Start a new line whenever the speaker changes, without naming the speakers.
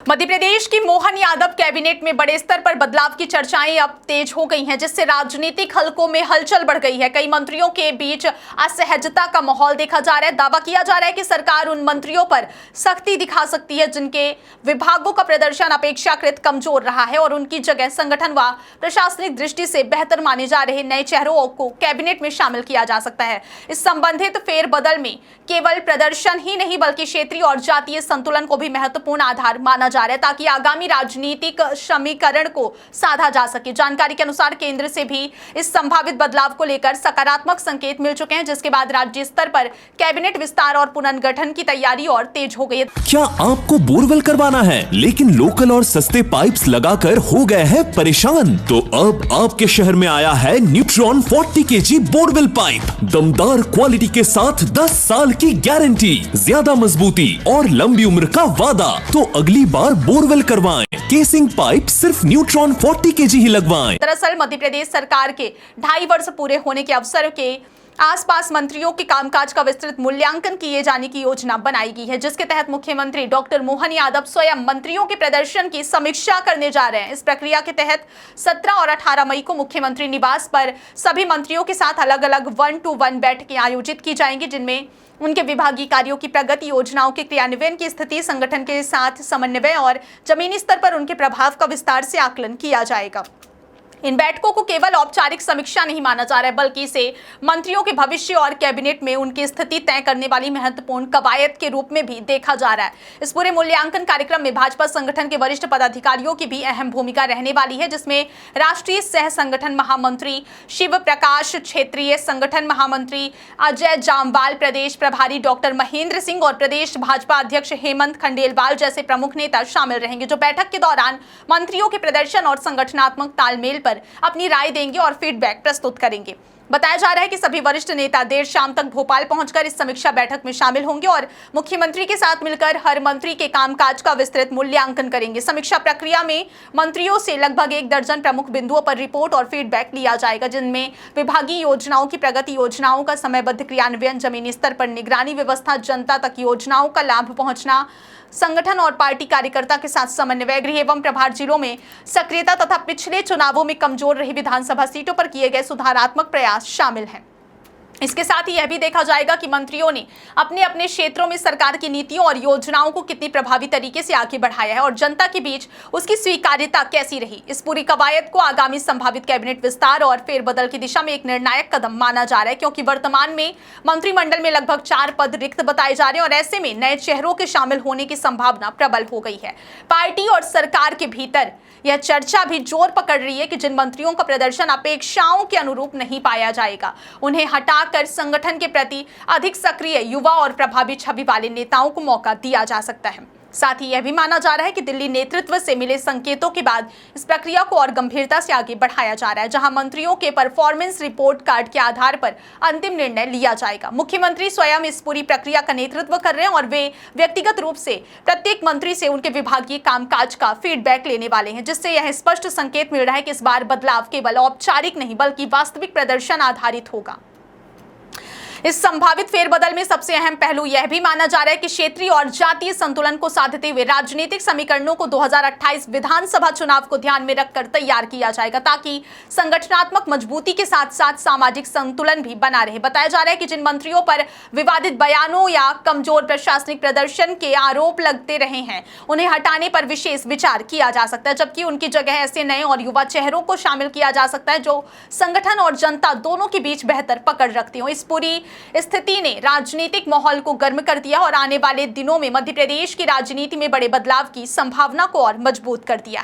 मध्य प्रदेश की मोहन यादव कैबिनेट में बड़े स्तर पर बदलाव की चर्चाएं अब तेज हो गई हैं, जिससे राजनीतिक हलकों में हलचल बढ़ गई है। कई मंत्रियों के बीच असहजता का माहौल देखा जा रहा है। दावा किया जा रहा है कि सरकार उन मंत्रियों पर सख्ती दिखा सकती है जिनके विभागों का प्रदर्शन अपेक्षाकृत कमजोर रहा है और उनकी जगह संगठन व प्रशासनिक दृष्टि से बेहतर माने जा रहे नए चेहरों को कैबिनेट में शामिल किया जा सकता है। इस संबंधित फेरबदल में केवल प्रदर्शन ही नहीं बल्कि क्षेत्रीय और जातीय संतुलन को भी महत्वपूर्ण आधार माना जा रहा है ताकि आगामी राजनीतिक समीकरण को साधा जा सके। जानकारी के अनुसार केंद्र से भी इस संभावित बदलाव को लेकर सकारात्मक संकेत मिल चुके हैं, जिसके बाद राज्य स्तर पर कैबिनेट विस्तार और पुनर्गठन की तैयारी और तेज हो गई है।
क्या आपको बोरवेल करवाना है लेकिन लोकल और सस्ते पाइप्स लगाकर हो गए हैं परेशान? तो अब आपके शहर में आया है न्यूट्रॉन 40 kg बोरवेल पाइप। दमदार क्वालिटी के साथ 10 साल की गारंटी, ज्यादा मजबूती और लंबी उम्र का वादा। तो अगली बार बोरवेल करवाएं। केसिंग पाइप सिर्फ न्यूट्रॉन 40 kg ही लगवाएं।
दरअसल मध्य प्रदेश सरकार के 2.5 वर्ष पूरे होने के अवसर के आसपास मंत्रियों के कामकाज का विस्तृत मूल्यांकन किए जाने की योजना बनाई गई है, जिसके तहत मुख्यमंत्री डॉक्टर मोहन यादव स्वयं मंत्रियों के प्रदर्शन की समीक्षा करने जा रहे हैं। इस प्रक्रिया के तहत 17 और 18 मई को मुख्यमंत्री निवास पर सभी मंत्रियों के साथ अलग अलग 1-to-1 बैठकें आयोजित की जाएंगी, जिनमें उनके विभागीय कार्यों की प्रगति, योजनाओं के क्रियान्वयन की स्थिति, संगठन के साथ समन्वय और जमीनी स्तर पर उनके प्रभाव का विस्तार से आकलन किया जाएगा। इन बैठकों को केवल औपचारिक समीक्षा नहीं माना जा रहा है बल्कि इसे मंत्रियों के भविष्य और कैबिनेट में उनकी स्थिति तय करने वाली महत्वपूर्ण कवायद के रूप में भी देखा जा रहा है। इस पूरे मूल्यांकन कार्यक्रम में भाजपा संगठन के वरिष्ठ पदाधिकारियों की भी अहम भूमिका रहने वाली है, जिसमें राष्ट्रीय सह संगठन महामंत्री शिव प्रकाश, क्षेत्रीय संगठन महामंत्री अजय जामवाल, प्रदेश प्रभारी डॉक्टर महेंद्र सिंह और प्रदेश भाजपा अध्यक्ष हेमंत खंडेलवाल जैसे प्रमुख नेता शामिल रहेंगे, जो बैठक के दौरान मंत्रियों के प्रदर्शन और संगठनात्मक तालमेल अपनी राय देंगे और फीडबैक प्रस्तुत करेंगे। बताया जा रहा है कि सभी वरिष्ठ नेता देर शाम तक भोपाल पहुंचकर इस समीक्षा बैठक में शामिल होंगे और मुख्यमंत्री के साथ मिलकर हर मंत्री के कामकाज का विस्तृत मूल्यांकन करेंगे। समीक्षा प्रक्रिया में मंत्रियों से लगभग 1 दर्जन प्रमुख बिंदुओं पर रिपोर्ट और फीडबैक लिया जाएगा, जिनमें विभागीय योजनाओं की प्रगति, योजनाओं का समयबद्ध क्रियान्वयन, जमीनी स्तर पर निगरानी व्यवस्था, जनता तक योजनाओं का लाभ पहुंचना, संगठन और पार्टी कार्यकर्ता के साथ समन्वय, गृह एवं प्रभार जिलों में सक्रियता तथा पिछले चुनावों में कमजोर रही विधानसभा सीटों पर किए गए सुधारात्मक प्रयास शामिल हैं। इसके साथ ही यह भी देखा जाएगा कि मंत्रियों ने अपने अपने क्षेत्रों में सरकार की नीतियों और योजनाओं को कितनी प्रभावी तरीके से आगे बढ़ाया है और जनता के बीच उसकी स्वीकार्यता कैसी रही। इस पूरी कवायद को आगामी संभावित कैबिनेट विस्तार और फेरबदल की दिशा में एक निर्णायक कदम माना जा रहा है, क्योंकि वर्तमान में मंत्रिमंडल में लगभग 4 पद रिक्त बताए जा रहे हैं और ऐसे में नए चेहरों के शामिल होने की संभावना प्रबल हो गई है। पार्टी और सरकार के भीतर यह चर्चा भी जोर पकड़ रही है कि जिन मंत्रियों का प्रदर्शन अपेक्षाओं के अनुरूप नहीं पाया जाएगा, उन्हें हटाकर संगठन के प्रति अधिक सक्रिय, युवा और प्रभावी छवि वाले नेताओं को मौका दिया जा सकता है। साथ ही यह भी माना जा रहा है कि दिल्ली नेतृत्व से मिले संकेतों के बाद इस प्रक्रिया को और गंभीरता से आगे बढ़ाया जा रहा है, जहां मंत्रियों के परफॉर्मेंस रिपोर्ट कार्ड के आधार पर अंतिम निर्णय लिया जाएगा। मुख्यमंत्री स्वयं इस पूरी प्रक्रिया का नेतृत्व कर रहे हैं और वे व्यक्तिगत रूप से प्रत्येक मंत्री से उनके विभागीय कामकाज का फीडबैक लेने वाले हैं, जिससे यह स्पष्ट संकेत मिल रहा है कि इस बार बदलाव केवल औपचारिक नहीं बल्कि वास्तविक प्रदर्शन आधारित होगा। इस संभावित फेरबदल में सबसे अहम पहलू यह भी माना जा रहा है कि क्षेत्रीय और जातीय संतुलन को साधते हुए राजनीतिक समीकरणों को 2028 विधानसभा चुनाव को ध्यान में रखकर तैयार किया जाएगा, ताकि संगठनात्मक मजबूती के साथ साथ सामाजिक संतुलन भी बना रहे। बताया जा रहा है कि जिन मंत्रियों पर विवादित बयानों या कमजोर प्रशासनिक प्रदर्शन के आरोप लगते रहे हैं, उन्हें हटाने पर विशेष विचार किया जा सकता है, जबकि उनकी जगह ऐसे नए और युवा चेहरों को शामिल किया जा सकता है जो संगठन और जनता दोनों के बीच बेहतर पकड़ रखते हो। इस पूरी स्थिति ने राजनीतिक माहौल को गर्म कर दिया और आने वाले दिनों में मध्य प्रदेश की राजनीति में बड़े बदलाव की संभावना को और मजबूत कर दिया है।